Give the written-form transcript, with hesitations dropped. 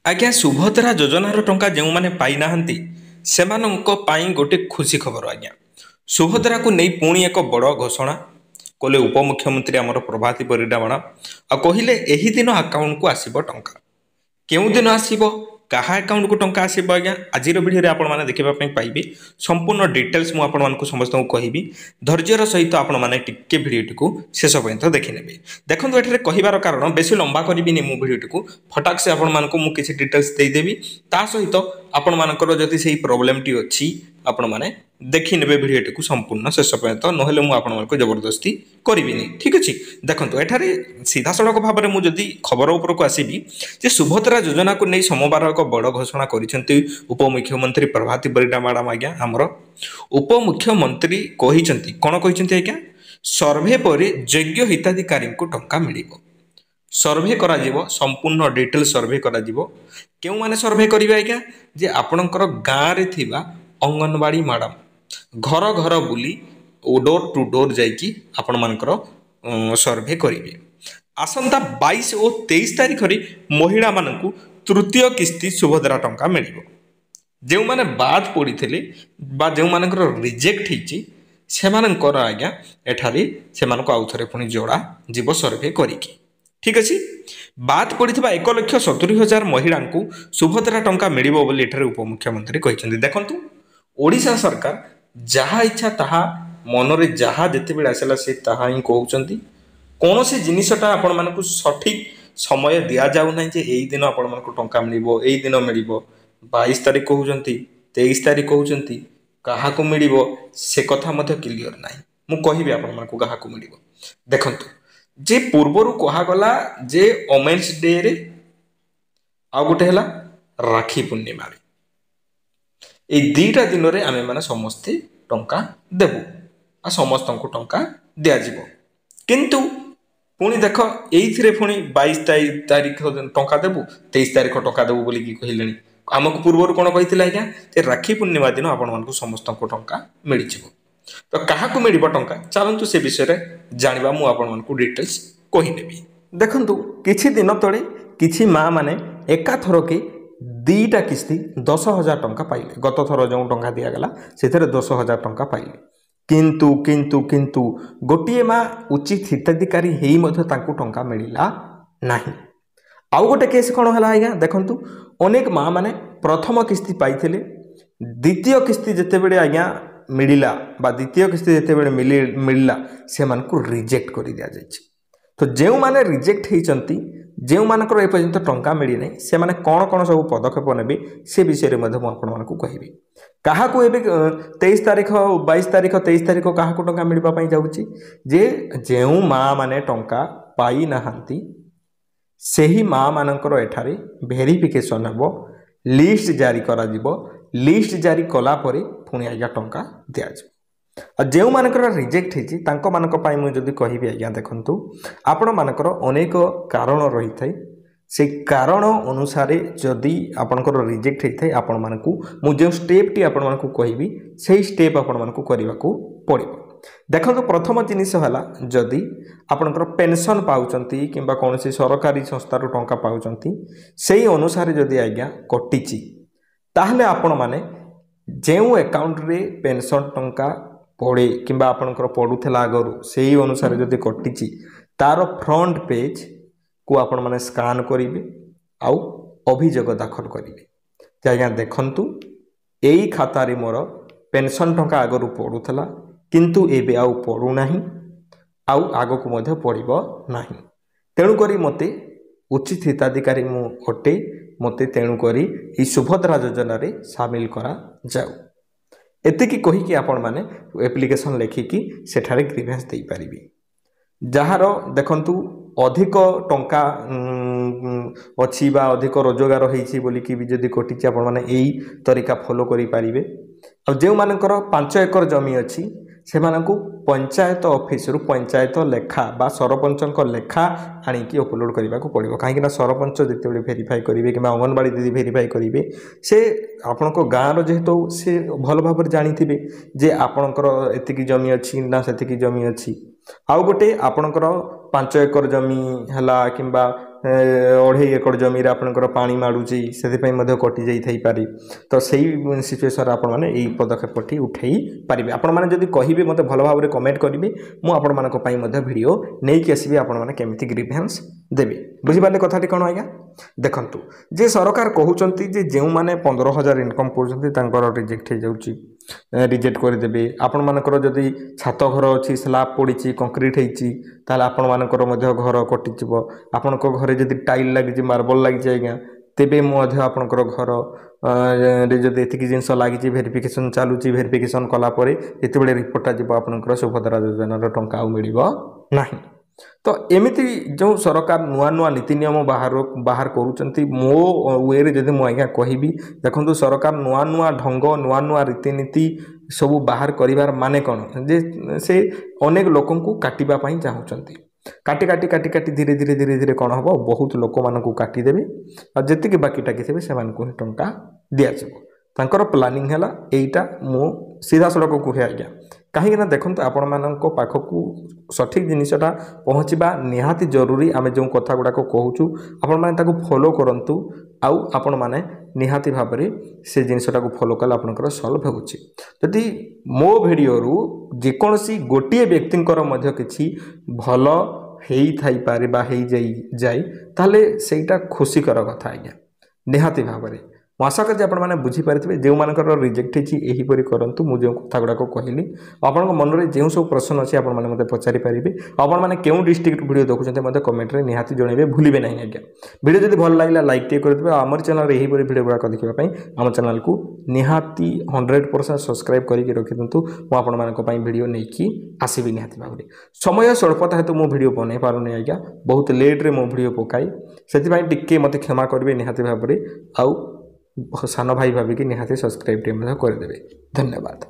आज्ञा सुभद्रा योजनार टंका जो मैंने पाई नाहंती सेमानंक पाई गोटे खुशी खबर आज्ञा सुभद्रा को नहीं पुणी एक बड़ घोषणा कले उपमुख्यमंत्री आमर प्रभाती परिडा मैडम आ कहले एही दिन अकाउंट को आसीबो टंका केउ दिन आसीबो कहा अकाउंट को टंका आसीबो आज्ञा आज भिडियो आपण माने देखिबा पई पाइबे संपूर्ण डिटेल्स मु आपण मानकु समस्त को कहिबी धैर्यर सहित आपण माने टिके भिडियोटी को शेष पर्यंत देखि नेबे देखंतु एठरे कहिबार कारण बेसी लंबा करिबिनी मु भिडियोटी को फटाक से आपण मानकु मु किछि डिटेल्स देई देबी ता सहित आपण मानकर जति सेही प्रॉब्लम टी अछि आपण माने देखि नेबे भिडियोटी को संपूर्ण शेष पर्यंत नहेले मु आपण मानकु जबरदस्ती करिबिनी ठीक अछि देखंतु एठारे सीधा सड़क भाव में मु जदि खबर ऊपर को आसीबी जे सुभद्रा योजना को नहीं सोमवार एक बड़ घोषणा करिसेंती उपमुख्यमंत्री प्रभाती परिडा मैडम आज्ञा हमर उपमुख्यमंत्री कहिसेंती कोन कहिसेंती आज्ञा सर्वे पर योग्य हिताधिकारी को टंका मिलिबो सर्वे करा जीवो संपूर्ण डिटेल सर्वे करा जीवो केउ माने सर्वे करिवे आज्ञा जे आपणकर गां रे थिबा अंगनवाड़ी मैडम घर घर बुली डोर टू डोर जाइकी आपण मानकर सर्वे करिवे आसंता 22 और 23 तारीख रे महिला मानकु तृतीय किस्ती सुभद्रा टंका मिलिबो जो माने बाद पड़ीथिले बा जो मानकर रिजेक्ट हिची सेमानकर आज्ञा एठारी सेमानको आउथरे पुनी जोड़ा जीव सर्वे करिकी ठीक अछि बाद पड़ीथिबा 1,70,000 महिला को सुभद्रा टंका मिलिबो बोली एठारे उपमुख्यमंत्री कहिसेंती देखंतु ओडिशा सरकार जहा इच्छा ताहा मनरे जहा जेते बेला आसला से ताहा ही कहउचंती कोनोसी जिनिसटा आपण मानकु सठिक समय दिया जाउ नै जे एई दिन आपण मानकु टंका मिलिबो एई दिन मिलिबो 22 तारिख कहउचंती 23 तारिख कहउचंती काहा को मिलिबो से कथा मध्ये क्लियर नै मु कहिबे आपण मानकु काहा को मिलिबो देखंतु जे पूर्वरु कहा गला जे वोमेन्स डे रे आ गोटे हला राखी पूर्णिमा रे ए दीटा दिन रे आमे माने समस्ते टंका देबु आ समस्त को टंका दिया जिवो किंतु पुणी देख एइथिरे पुणी 22 तारीख टंका देबु 23 तारीख टंका देबु बोली की कहिलेनी आमको पूर्वरु कोन कहितला आज्ञा जे राखी पूर्णिमा दिन आपण मानकु समस्त को टंका मिलि जिवो तो काहा को मिलिबो टंका चलंतु से विषय रे जानिबा मु आपण मानकु डिटेल्स कहि नेबी देखंतु किछि दिन तळे किछि मां माने एका थरो के दीटा किस्ती 10,000 टंका पाइले गत थर जो टंका दिया गला सेथरे 10,000 टंका पाइले किंतु किंतु किंतु गोटिए मां उचित हिताधिकारी हेई मध्ये तांकु टंका मिलिला नाही आउ गोटे केस कोन हला आज्ञा देखंतु अनेक मां माने प्रथम किस्ती पाइथिले द्वितीय किस्ती जते बेले आज्ञा मिलिला बा द्वितीय किस्ती जते बेले मिलिला से मानकु रिजेक्ट करि दिया जायछि तो जेउ माने रिजेक्ट हेचंती जेउ मानकर ए पर्यंत टंका मिली नै से माने कोन कोन सब पदक्षेप नेबे से विषय रे मध्ये म आपण मानकु कहिबी काहा को एबे 23 तारीख 22 तारीख 23 तारीख काहा को टंका मिलबा पई जाउची जे जेउ मां माने टंका पाई नाहंती सेही मां मानकर एठारे वेरिफिकेशन हबो लिस्ट जारी करा जिवो लिस्ट जारी कला परे पुणी आज्ञा टंका दिया जिवो आ जेउ मानकर रिजेक्ट हेची तांको मानक पाई मु जदी कहिबी आज्ञा देखंतु आपण मानकर अनेक कारण रही थाई से कारण अनुसार जदि आपनकर रिजेक्ट हेथाय आपण मानकु मु जे स्टेप टी आपण मानकु कहिबी सेही स्टेप आपण मानकु करिवाकू पड़िबो देखंतु प्रथम जिनिस हला जदि आपनकर पेंशन पाउचंती किंबा कोनसी सरकारी संस्था रो टंका पाउचंती सेही अनुसार जदि आज्ञा कटिची ताहले आपण माने जेउ अकाउंट रे पेंशन टंका पड़े किंबा आपनकर पडुथला आगरु सेही अनुसार जदि कटिची तार फ्रंट पेज को आपण माने स्कैन करिवे आउ अभियोग दाखल करिवे जे आज्ञा देखंतु एई खाता रे मोर पेंशन टंका आगरु पडुथला किंतु एबे आउ पडु नाही आउ आगो को मध्ये पडिबो नाही तेणु करी मते उचित हिताधिकारी मु अटे मते तेणु करी ई सुभद्रा योजना रे शामिल करा जाऊ एतिकी कही कि आपण माने एप्लिकेशन लेखिकी सेठारे ग्रीवेंस देई परिबी जहार देखंतु अधिक टंका अछि बा अधिक रोजगार होईछि बोली कि जदी कोटिछि आपण माने एई तरीका फॉलो करि परिबे आ जे मानकर 5 एकर जमी अछि से मानकु पंचायत ऑफिस रु पंचायत लेखा बा सरपंचक लेखा आनी कि अपलोड करबा को पड़िबो काहे कि ना सरपंच जते बेले वेरीफाई करिवे कि अंगनवाड़ी दीदी वेरीफाई करिवे से आपनको गाँ रो जेतो से भल भाबर जानिथिबे जे आपनकर एतिकी जमी अछि ना सेतिकी जमी अछि आउ गोटे आपनकर 5 एकर जमी हला किंबा ଅଢ଼େଇ एकड़ जमी आपंकर पानी माड़ुची से कटि जाइपारे तो सही सिचुएसन आपण मैंने यही पदक्षेपटी उठे पारे आपण मैंने जब कहे मत भल भाव में कमेंट करेंगे मुझे भिडियो नहीं आसबि आपण मैंने केमी ग्रीभेन्स देवे बुझिपारे कथाटी कौन आज्ञा देखु जे सरकार कहते जे जो मैंने 15,000 इनकम कर रिजेक्ट हो जाऊँगी रिजेक्ट करदे आपण मानकर जदि छात घर अच्छी स्लाब पड़ी कंक्रीट होती आपण मानकर घर कटिज आपण घरे जदि टाइल लगी मार्बल लगी आज्ञा तेबे आपणकर घर जब एतिक जिनस लगी भेरिफिकेसन चलुची भेरिफिकेसन कलापर जिते बड़े रिपोर्टा जीव आपणकर सुभद्रा योजनार टंका मिल ना तो एमती जो सरकार नुआ नुआ नीति नियम बाहर करुँच मो वे जब मुझे कहि देखो सरकार नुआ नुआ ढंग नुआ नुआ रीतिनीति सब बाहर कर माने कौन जे से अनेक लोक काटापी चाहूँगी काटी काटी काटी काटी धीरे धीरे धीरे धीरे कौन हम बहुत लोक मान काटिदेवे और जी बाकी टाकी से टंका दिज्व प्लानिंग है यहीटा मु सीधा सड़क कहे आज्ञा कहीं देखो आपण मान पाखक सठिक जिनसा पहुँचवा निहाती जरूरी आम जो कथा गुड़ाक कहूँ आपण मैंने फॉलो करूँ आउ आपण मैंने निहाती भाव में से जिनसा फॉलो कले आपंकर सल्व होती मो भिडियो जेकोसी गोटे व्यक्ति किसी भल पारे जाए ताले सेटा खुशीकर कथा आज्ञा निहाती भाव में आशा कर आपने बुझीपारे जो मानकर रिजेक्ट होपर करूँ मुझे कथा गुड़ाक कहली आपण मन में जो सब प्रश्न अच्छे आपने पचारि पारे आपण मैंने क्यों डिस्ट्रिक्ट वीडियो देखुं मतलब कमेंट में निहाती जनइबे भूलिए ना आज्ञा वीडियो जब भल लगे लाइक टे करदे आम चैनल यही वीडियो गुड़ाक देखापी आम चैनल को निहाती 100% सब्सक्राइब करके रखी दिंतु मुझे वीडियो नहीं आसबि निहाती भाव में समय स्वल्पता हेतु मो वीडियो बन पारुनी आज्ञा बहुत लेट्रे मो वीडियो पकाई से टिके मत क्षमा करेंगे निहाती भाव में आउ सान भाई भाविकी निहाती सब्सक्राइब करदे धन्यवाद।